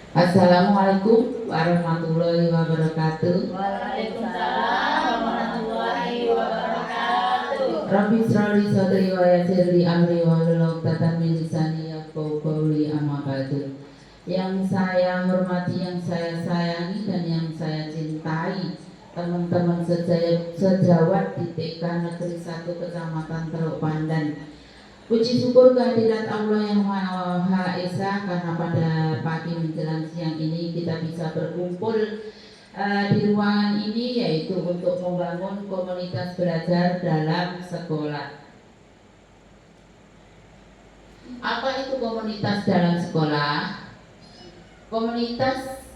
Assalamualaikum warahmatullahi wabarakatuh. Waalaikumsalam warahmatullahi wabarakatuh. Rabbi shrali sadri wa yassir li amri wahlul 'uqdatam min lisani yafqahu qawli, amma ba'du. Yang saya hormati, yang saya sayangi, dan yang saya cintai, teman-teman sejawat di TK Negeri 1 Kecamatan Teluk Pandan. Puji syukur kehadirat Allah yang Maha Esa, karena pada pagi menjelang siang ini kita bisa berkumpul di ruangan ini, yaitu untuk membangun komunitas belajar dalam sekolah. Apa itu komunitas dalam sekolah? Komunitas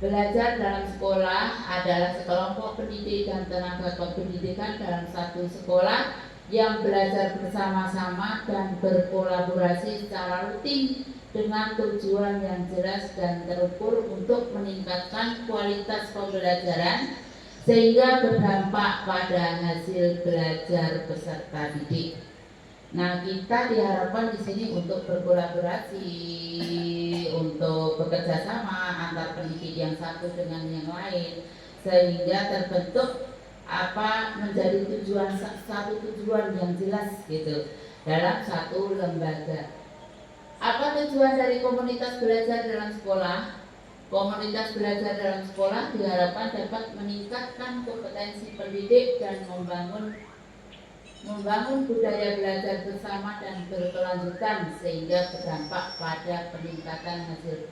belajar dalam sekolah adalah sekelompok pendidik dan tenaga kependidikan dalam satu sekolah yang belajar bersama-sama dan berkolaborasi secara rutin dengan tujuan yang jelas dan terukur untuk meningkatkan kualitas pembelajaran sehingga berdampak pada hasil belajar peserta didik. Nah, kita diharapkan di sini untuk berkolaborasi, untuk bekerja sama antar pendidik yang satu dengan yang lain, sehingga terbentuk menjadi satu tujuan yang jelas gitu dalam satu lembaga. Apa tujuan dari komunitas belajar dalam sekolah? Komunitas belajar dalam sekolah diharapkan dapat meningkatkan kompetensi pendidik dan membangun budaya belajar bersama dan berkelanjutan sehingga berdampak pada peningkatan hasil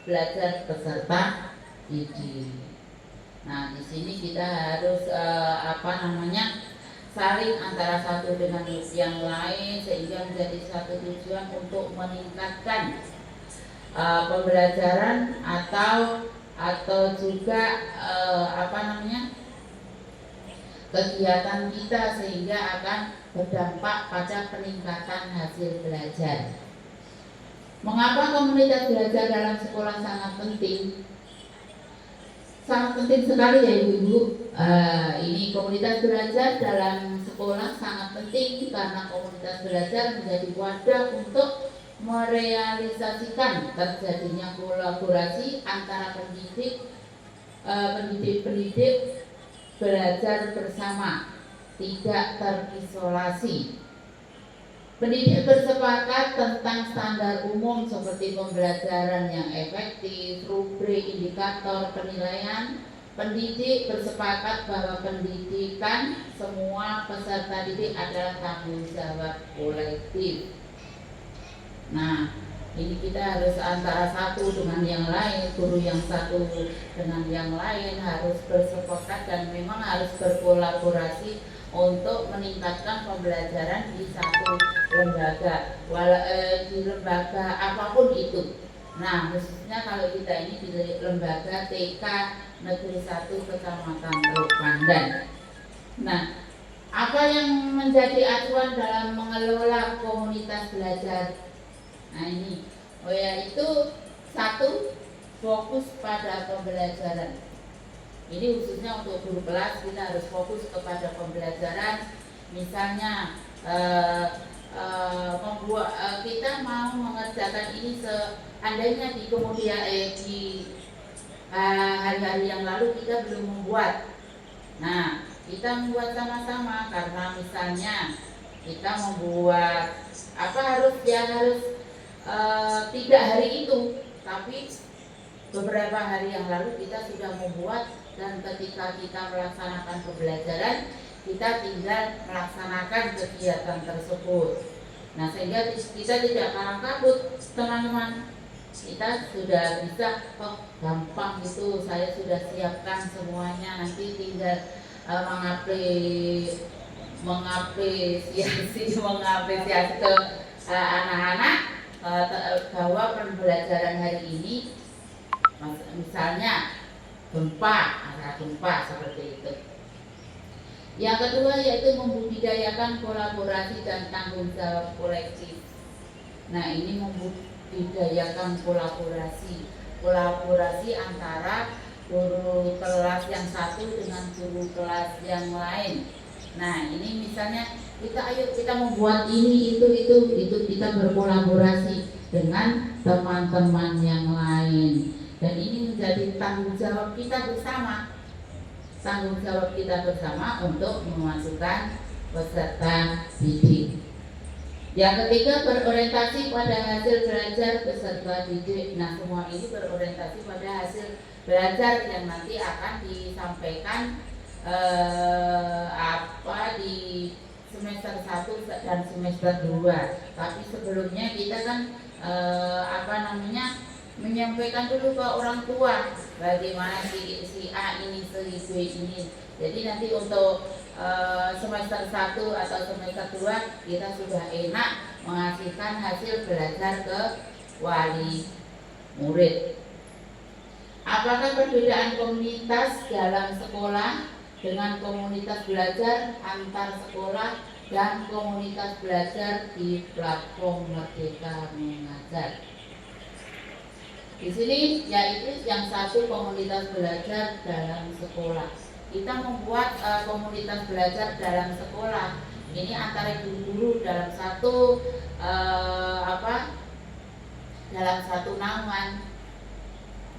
belajar peserta didik. Nah, di sini kita harus saling antara satu dengan yang lain sehingga menjadi satu tujuan untuk meningkatkan pembelajaran atau juga kegiatan kita sehingga akan berdampak pada peningkatan hasil belajar. Mengapa komunitas belajar dalam sekolah sangat penting? Sangat penting sekali ya ibu-ibu. Ini komunitas belajar dalam sekolah sangat penting karena komunitas belajar menjadi wadah untuk merealisasikan terjadinya kolaborasi antara pendidik belajar bersama, tidak terisolasi. Pendidik bersepakat tentang standar umum seperti pembelajaran yang efektif, rubrik, indikator, penilaian. Pendidik bersepakat bahwa pendidikan semua peserta didik adalah tanggung jawab kolektif. Nah, ini kita harus antara satu dengan yang lain, guru yang satu dengan yang lain harus bersepakat dan memang harus berkolaborasi untuk meningkatkan pembelajaran di satu lembaga, di lembaga apapun itu. Nah, khususnya kalau kita ini di lembaga TK Negeri 1 Kecamatan Teluk Pandan. Nah, apa yang menjadi acuan dalam mengelola komunitas belajar? Nah, ini yaitu satu, fokus pada pembelajaran. Ini khususnya untuk guru kelas, kita harus fokus kepada pembelajaran. Misalnya kita mau mengerjakan ini seandainya di kemudian hari-hari yang lalu kita belum membuat. Nah, kita membuat sama-sama karena misalnya kita membuat harus tidak hari itu, tapi beberapa hari yang lalu kita sudah membuat, dan ketika kita melaksanakan pembelajaran kita tinggal melaksanakan kegiatan tersebut. Nah, sehingga kita tidak kalah kabut, teman-teman. Kita sudah bisa, gampang itu, saya sudah siapkan semuanya, nanti tinggal mengapresiasi ke anak-anak bahwa pembelajaran hari ini misalnya gempa seperti itu. Yang kedua yaitu membudidayakan kolaborasi dan tanggung jawab kolektif. Nah, ini membudidayakan kolaborasi antara guru kelas yang satu dengan guru kelas yang lain. Nah, ini misalnya kita membuat ini itu kita berkolaborasi dengan teman-teman yang lain. Dan ini menjadi tanggung jawab kita bersama. Tanggung jawab kita bersama untuk memasukkan peserta didik. Yang ketiga, berorientasi pada hasil belajar peserta didik. Nah, semua ini berorientasi pada hasil belajar yang nanti akan disampaikan di semester 1 dan semester 2. Tapi sebelumnya kita kan menyampaikan dulu ke orang tua bagaimana si A ini, si B ini. Jadi nanti untuk semester 1 atau semester 2 kita sudah enak mengasihkan hasil belajar ke wali murid. Apakah perbedaan komunitas dalam sekolah dengan komunitas belajar antar sekolah dan komunitas belajar di platform Merdeka Mengajar? Di sini yaitu yang satu komunitas belajar dalam sekolah. Kita membuat komunitas belajar dalam sekolah. Ini antara guru dalam satu dalam satu naungan.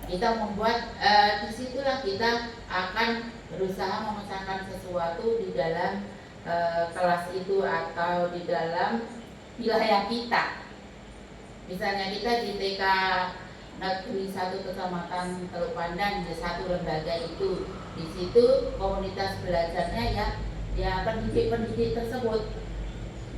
Kita membuat disitulah kita akan berusaha memecahkan sesuatu di dalam kelas itu atau di dalam wilayah kita. Misalnya kita di TK Negeri 1 Kecamatan Teluk Pandan, di satu lembaga itu, di situ komunitas belajarnya ya pendidik-pendidik tersebut.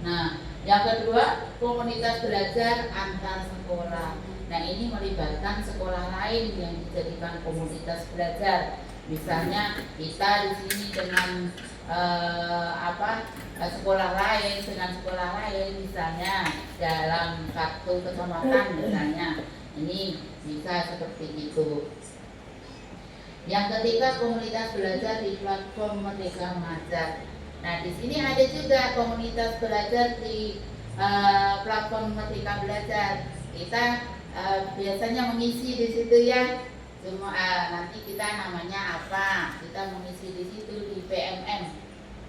Nah, yang kedua komunitas belajar antar sekolah. Nah, ini melibatkan sekolah lain yang dijadikan komunitas belajar. Misalnya kita di sini dengan sekolah lain dengan sekolah lain, misalnya dalam satu kecamatan misalnya. Ini bisa seperti itu. Yang ketiga, komunitas belajar di platform Merdeka Mengajar. Nah, di sini ada juga komunitas belajar di platform Merdeka Belajar. Kita biasanya mengisi di situ ya. Cuma nanti kita namanya apa? Kita mengisi di situ di PMM.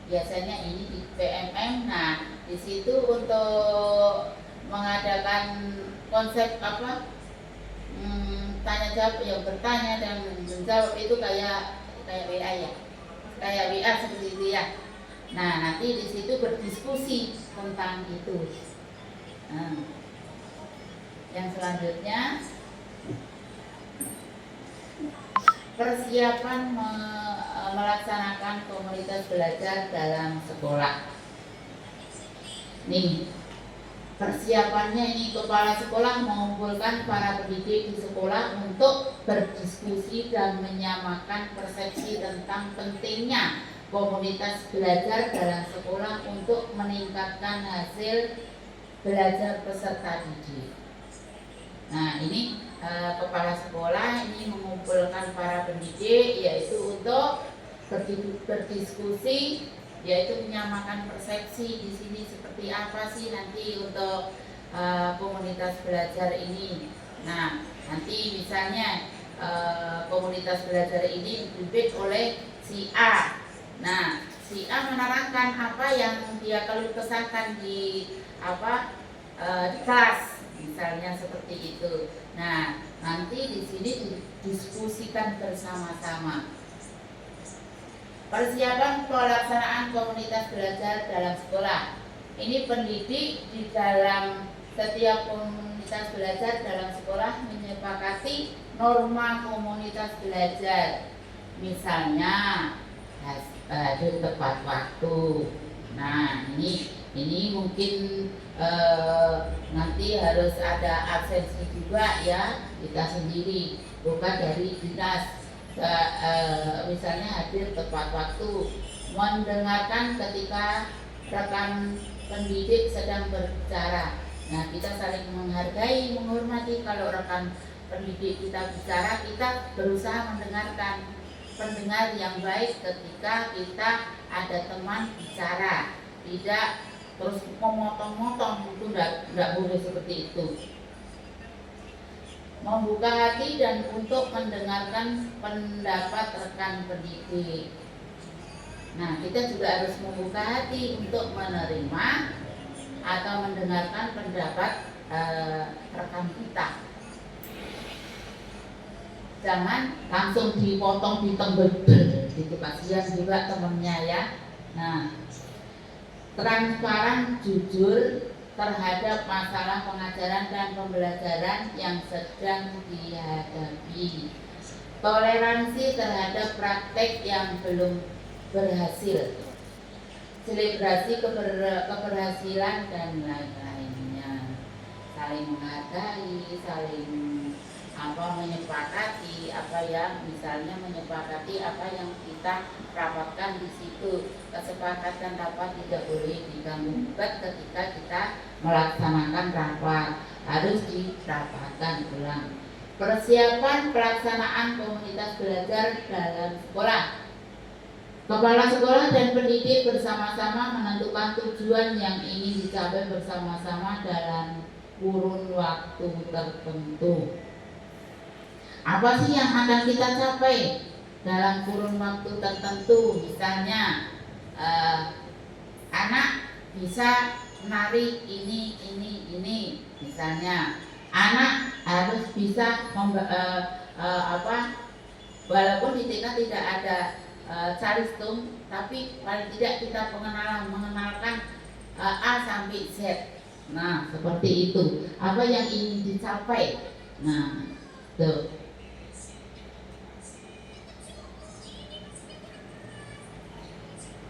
Biasanya ini di PMM. Nah, di situ untuk mengadakan konsep tanya jawab, yang bertanya dan menjawab itu kayak WA ya, kayak WA seperti itu ya. Nah, nanti di situ berdiskusi tentang itu. Yang selanjutnya persiapan melaksanakan komunitas belajar dalam sekolah. Nih, persiapannya ini kepala sekolah mengumpulkan para pendidik di sekolah untuk berdiskusi dan menyamakan persepsi tentang pentingnya komunitas belajar dalam sekolah untuk meningkatkan hasil belajar peserta didik. Nah, ini kepala sekolah ini mengumpulkan para pendidik yaitu untuk berdiskusi, yaitu menyamakan persepsi di sini seperti apa sih nanti untuk komunitas belajar ini. Nah, nanti misalnya komunitas belajar ini dipimpin oleh si A. Nah, si A menerangkan apa yang dia keluh kesahkan di kelas, misalnya seperti itu. Nah, nanti di sini didiskusikan bersama-sama. Persiapan pelaksanaan komunitas belajar dalam sekolah. Ini pendidik di dalam setiap komunitas belajar dalam sekolah menyepakati norma komunitas belajar. Misalnya hadir tepat waktu. Nah, ini mungkin nanti harus ada absensi juga ya, kita sendiri, bukan dari dinas. Misalnya hadir tepat waktu, mendengarkan ketika rekan pendidik sedang berbicara. Nah, kita saling menghargai, menghormati. Kalau rekan pendidik kita bicara, kita berusaha mendengarkan, pendengar yang baik ketika kita ada teman bicara, tidak terus memotong-motong, itu enggak boleh seperti itu. Membuka hati dan untuk mendengarkan pendapat rekan pendidik. Nah, kita juga harus membuka hati untuk menerima atau mendengarkan pendapat rekan kita. jangan langsung dipotong ditembel gitu, kasihan juga temennya ya. Nah, transparan jujur terhadap masalah pengajaran dan pembelajaran yang sedang dihadapi. Toleransi terhadap praktek yang belum berhasil. Selebrasi keberhasilan dan lain-lainnya. Saling menghargai, saling menyepakati apa yang misalnya menyepakati apa yang kita rapatkan di situ. Kesepakatan rapat tidak boleh diganggu gugat ketika kita melaksanakan rapat, harus dirapatkan ulang. Persiapan pelaksanaan komunitas belajar dalam sekolah. Kepala sekolah dan pendidik bersama-sama menentukan tujuan yang ingin dicapai bersama-sama dalam kurun waktu tertentu. Apa sih yang akan kita capai dalam kurun waktu tertentu? Misalnya anak bisa menari ini, misalnya anak harus bisa walaupun di TK tidak ada caristung, tapi paling tidak kita mengenalkan A sampai Z. Nah, seperti itu. Apa yang ingin dicapai? Nah, tuh.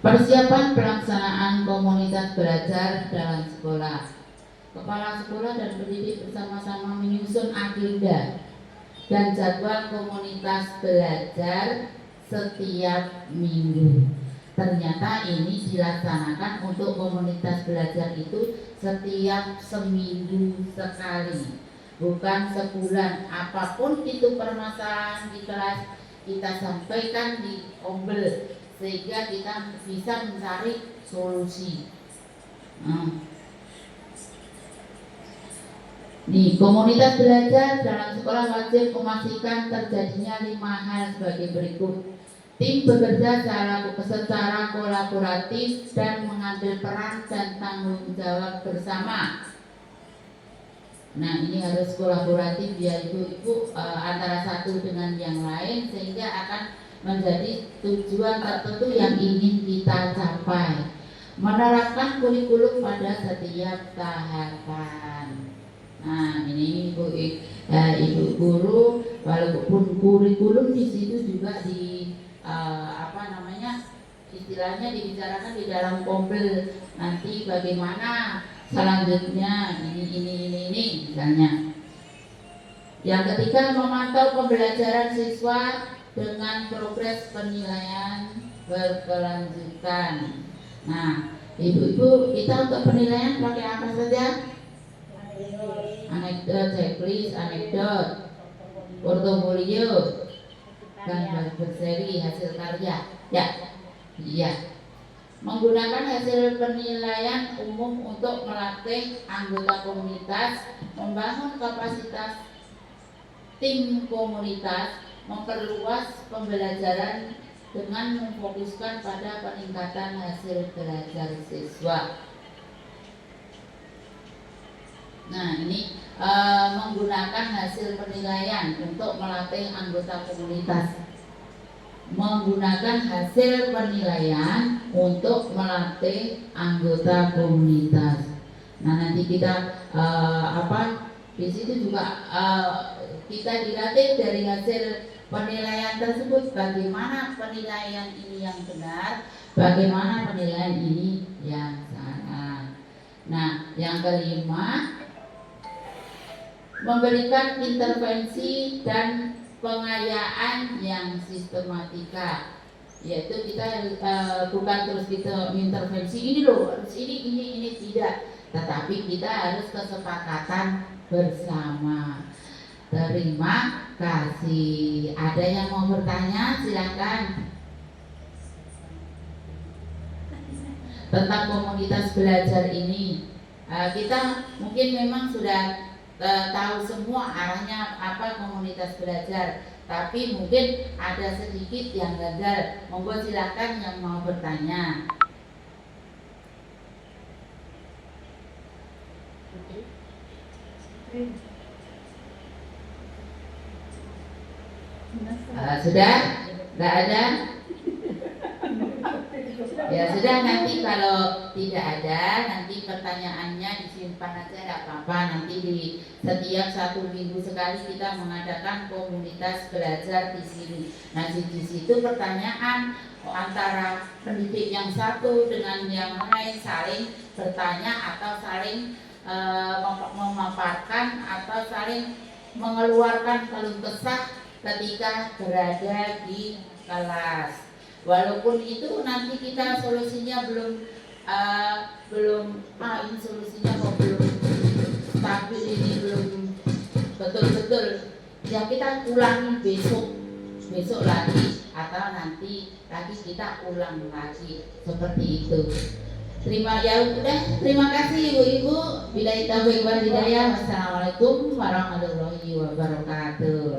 Persiapan pelaksanaan komunitas belajar dalam sekolah. Kepala sekolah dan pendidik bersama-sama menyusun agenda dan jadwal komunitas belajar setiap minggu. Ternyata ini dilaksanakan untuk komunitas belajar itu setiap seminggu sekali, bukan sebulan. Apapun itu permasalahan di kelas, kita sampaikan di ombel sehingga kita bisa mencari solusi. Nih, komunitas belajar dalam sekolah wajib memastikan terjadinya 5 hal sebagai berikut. Tim bekerja secara kolaboratif dan mengambil peran dan tanggung jawab bersama. Nah, ini harus kolaboratif ya ibu-ibu antara satu dengan yang lain sehingga akan menjadi tujuan tertentu yang ingin kita capai. Menerapkan kurikulum pada setiap tahapan. Nah, ini ibu guru, walaupun kurikulum di situ juga istilahnya dibicarakan di dalam kompil nanti bagaimana selanjutnya ini misalnya. Yang ketiga, memantau pembelajaran siswa dengan progres penilaian berkelanjutan. Nah, ibu-ibu, kita untuk penilaian pakai apa saja? Anekdot, checklist, anekdot, portofolio, gambar berseri, hasil karya. Ya. Menggunakan hasil penilaian umum untuk melatih anggota komunitas, membangun kapasitas tim komunitas, memperluas pembelajaran dengan memfokuskan pada peningkatan hasil belajar siswa. Nah, ini menggunakan hasil penilaian untuk melatih anggota komunitas. Menggunakan hasil penilaian untuk melatih anggota komunitas. Nah, nanti kita di situ juga kita dilatih dari hasil penilaian tersebut, bagaimana penilaian ini yang benar, bagaimana penilaian ini yang salah. Nah, yang kelima, memberikan intervensi dan pengayaan yang sistematika, yaitu kita bukan terus kita intervensi ini loh, harus ini tidak, tetapi kita harus kesepakatan bersama. Terima kasih. Ada yang mau bertanya? Silakan. Tentang komunitas belajar ini, kita mungkin memang sudah tahu semua arahnya apa komunitas belajar, tapi mungkin ada sedikit yang gagal. Monggo silakan yang mau bertanya. Sudah? Tidak ada? Ya sudah, nanti kalau tidak ada, nanti pertanyaannya disimpan aja, tidak apa-apa. Nanti di setiap 1 minggu sekali kita mengadakan komunitas belajar di sini. Nah di situ pertanyaan antara pendidik yang satu dengan yang lain saling bertanya atau saling memaparkan atau saling mengeluarkan keluh kesah ketika berada di kelas. Walaupun itu nanti kita solusinya belum ini solusinya kok belum stabil, ini belum betul-betul, ya kita ulangi besok lagi atau nanti lagi kita ulang lagi seperti itu. Terima kasih ibu-ibu. Billahi taufiq wal hidayah. Wassalamualaikum warahmatullahi wabarakatuh.